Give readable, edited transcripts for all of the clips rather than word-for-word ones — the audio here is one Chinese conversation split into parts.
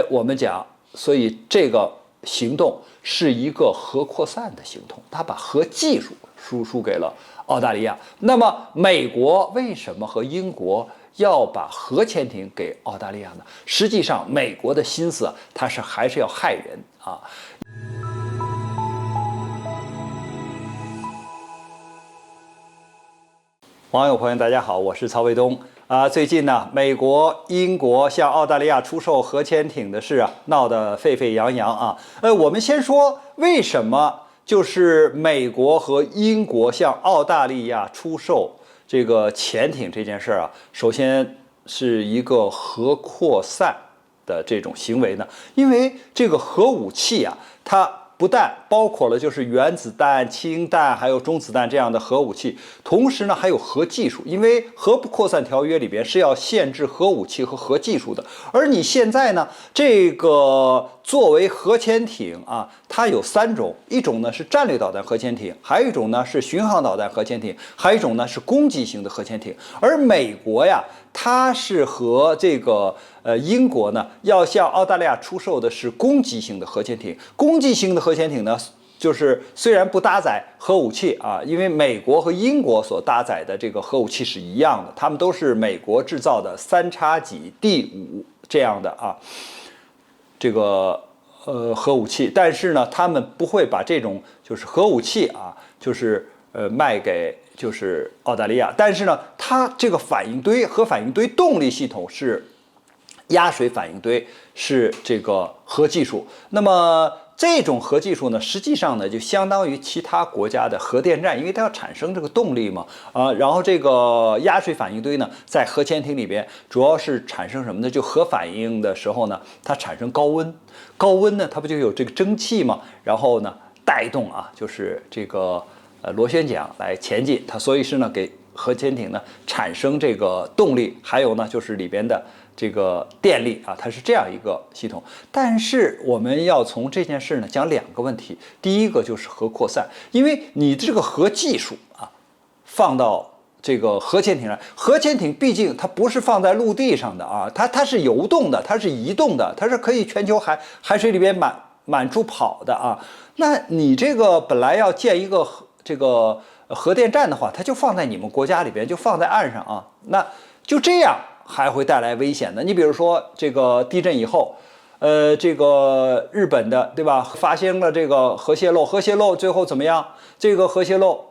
我们讲，所以这个行动是一个核扩散的行动，它把核技术输出给了澳大利亚。那么美国为什么和英国要把核潜艇给澳大利亚呢？实际上，美国的心思它还是要害人啊。网友朋友，大家好，我是曹卫东最近呢，美国、英国向澳大利亚出售核潜艇的事闹得沸沸扬扬啊。我们先说为什么就是美国和英国向澳大利亚出售这个潜艇这件事啊，首先是一个核扩散的这种行为呢，因为这个核武器啊，它不但包括了就是原子弹、氢弹还有中子弹这样的核武器，同时呢还有核技术，因为核不扩散条约里边是要限制核武器和核技术的。而你现在呢，这个作为核潜艇啊，它有3种，一种呢是战略导弹核潜艇，还有一种呢是巡航导弹核潜艇，还有一种呢是攻击型的核潜艇。而美国呀，它是和这个英国呢要向澳大利亚出售的是攻击型的核潜艇。攻击型的核潜艇呢，就是虽然不搭载核武器啊，因为美国和英国所搭载的这个核武器是一样的，他们都是美国制造的3X-D5这样的啊，这个核武器，但是呢，他们不会把这种就是核武器啊，就是卖给就是澳大利亚，但是呢，它这个核反应堆动力系统是压水反应堆，是这个核技术。那么这种核技术呢，实际上呢就相当于其他国家的核电站，因为它要产生这个动力嘛，然后这个压水反应堆呢，在核潜艇里边主要是产生什么呢？就核反应的时候呢，它产生高温，高温呢，它不就有这个蒸汽嘛，然后呢带动就是这个螺旋桨来前进，它所以是呢给核潜艇呢产生这个动力，还有呢就是里边的这个电力啊，它是这样一个系统。但是我们要从这件事呢讲2个问题，第一个就是核扩散，因为你这个核技术啊放到这个核潜艇上，核潜艇毕竟它不是放在陆地上的啊，它是游动的，它是移动的，它是可以全球海水里边满处跑的啊。那你这个本来要建一个这个核电站的话，它就放在你们国家里边，就放在岸上啊，那就这样还会带来危险的。你比如说这个地震以后，这个日本的对吧，发生了这个核泄漏最后怎么样？这个核泄漏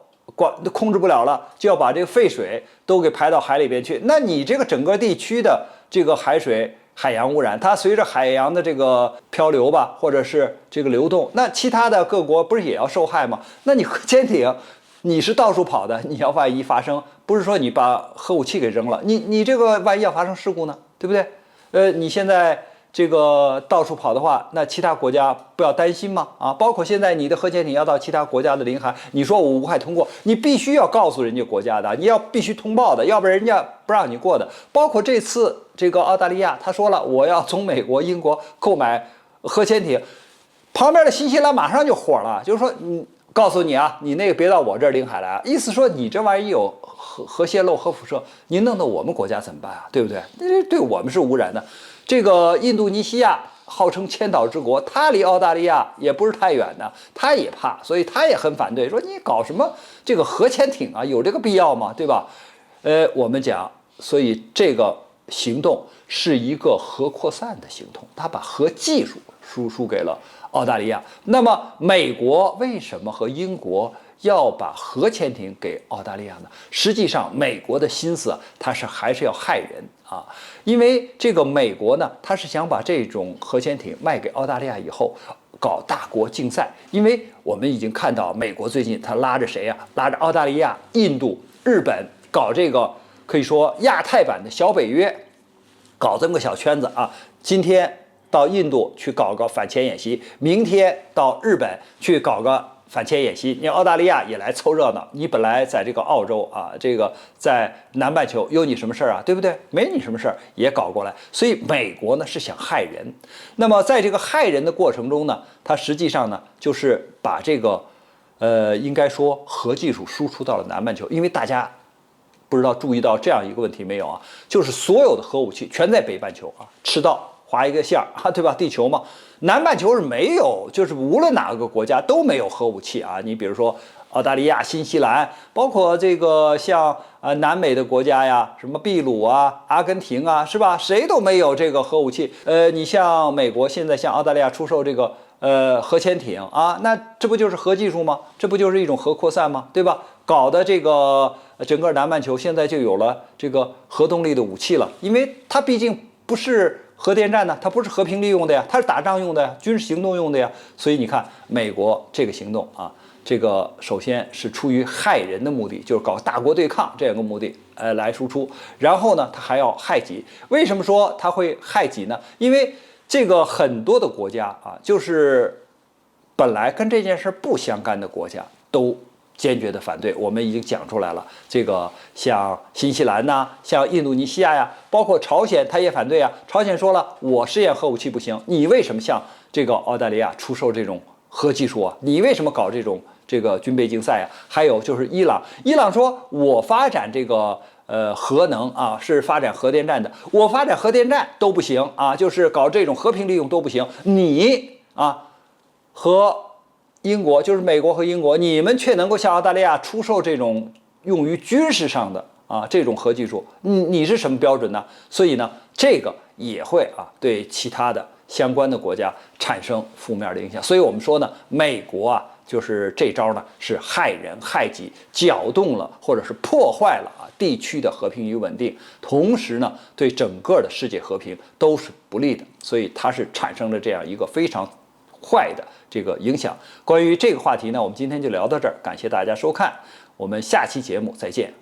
控制不了了，就要把这个废水都给排到海里边去。那你这个整个地区的这个海洋污染，它随着海洋的这个漂流吧，或者是这个流动，那其他的各国不是也要受害吗？那你核潜艇你是到处跑的，你要万一发生，不是说你把核武器给扔了，你这个万一要发生事故呢，对不对？你现在这个到处跑的话，那其他国家不要担心吗？啊，包括现在你的核潜艇要到其他国家的领海，你说我无害通过，你必须要告诉人家国家的，你必须通报的，要不然人家不让你过的。包括这次这个澳大利亚，他说了我要从美国、英国购买核潜艇，旁边的新西兰马上就火了，就是说告诉你啊，你那个别到我这儿领海来，意思说你这玩意有核泄漏、核辐射，你弄到我们国家怎么办啊？对不对？对我们是污染的。这个印度尼西亚号称千岛之国，它离澳大利亚也不是太远的，它也怕，所以它也很反对，说你搞什么这个核潜艇啊，有这个必要吗？对吧？我们讲，所以这个行动是一个核扩散的行动，它把核技术输出给了澳大利亚。那么美国为什么和英国要把核潜艇给澳大利亚呢？实际上，美国的心思它还是要害人啊，因为这个美国呢，它是想把这种核潜艇卖给澳大利亚以后，搞大国竞赛。因为我们已经看到，美国最近它拉着谁呀？拉着澳大利亚、印度、日本搞这个可以说亚太版的小北约，搞这么个小圈子啊。今天到印度去搞个反潜演习，明天到日本去搞个反潜演习，你澳大利亚也来凑热闹。你本来在这个澳洲啊，这个在南半球有你什么事儿啊？对不对？没你什么事儿，也搞过来。所以美国呢是想害人。那么在这个害人的过程中呢，它实际上呢就是把这个应该说核技术输出到了南半球。因为大家不知道注意到这样一个问题没有啊？就是所有的核武器全在北半球啊，赤道画一个线啊，对吧？地球嘛，南半球是没有，就是无论哪个国家都没有核武器啊。你比如说澳大利亚、新西兰，包括这个像南美的国家呀，什么秘鲁啊、阿根廷啊，是吧？谁都没有这个核武器。你像美国现在向澳大利亚出售这个核潜艇啊，那这不就是核技术吗？这不就是一种核扩散吗？对吧？搞的这个整个南半球现在就有了这个核动力的武器了，因为它毕竟不是核电站呢，它不是和平利用的呀，它是打仗用的呀，军事行动用的呀。所以你看，美国这个行动啊，这个首先是出于害人的目的，就是搞大国对抗这样一个目的，来输出。然后呢，它还要害己。为什么说它会害己呢？因为这个很多的国家啊，就是本来跟这件事不相干的国家都坚决的反对。我们已经讲出来了，这个像新西兰呐，像印度尼西亚呀，包括朝鲜，他也反对啊。朝鲜说了，我试验核武器不行，你为什么向这个澳大利亚出售这种核技术啊？你为什么搞这个军备竞赛啊？还有就是伊朗，伊朗说我发展这个核能啊，是发展核电站的，我发展核电站都不行啊，就是搞这种和平利用都不行，你啊和英国，就是美国和英国，你们却能够向澳大利亚出售这种用于军事上的这种核技术，你是什么标准呢？所以呢，这个也会对其他的相关的国家产生负面的影响。所以我们说呢，美国就是这招呢是害人害己，搅动了或者是破坏了地区的和平与稳定，同时呢对整个的世界和平都是不利的，所以它是产生了这样一个非常坏的这个影响。关于这个话题呢，我们今天就聊到这儿，感谢大家收看，我们下期节目再见。